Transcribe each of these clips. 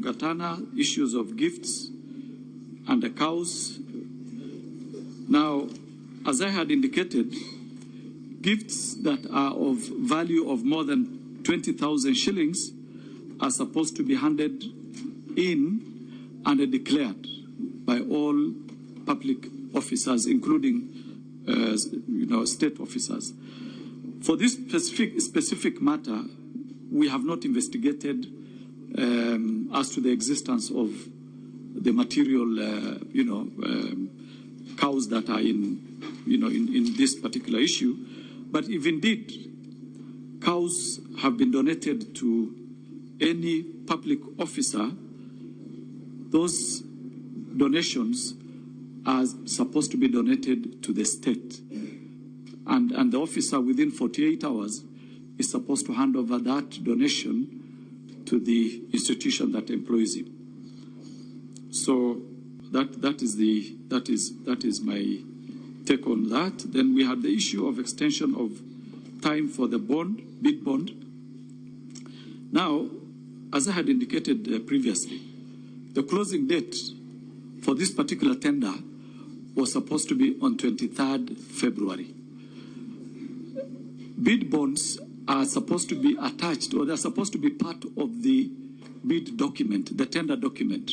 Gatana, issues of gifts and the cows. Now, as I had indicated, gifts that are of value of more than 20,000 shillings are supposed to be handed in and declared by all public officers, including state officers. For this specific matter, we have not investigated as to the existence of the material, cows that are in this particular issue. But if indeed cows have been donated to any public officer, those donations are supposed to be donated to the state. And the officer within 48 hours is supposed to hand over that donation to the institution that employs him. So that is my take on that. Then we had the issue of extension of time for the bid bond. Now, as I had indicated previously, the closing date for this particular tender was supposed to be on 23rd February. Bid bonds are supposed to be attached, or they're supposed to be part of the bid document, the tender document.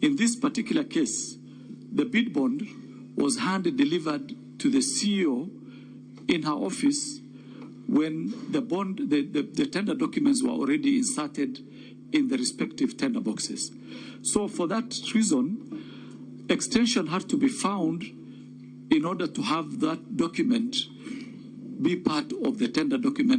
In this particular case, the bid bond was hand-delivered to the CEO in her office when the tender documents were already inserted in the respective tender boxes. So for that reason, extension had to be found in order to have that document be part of the tender document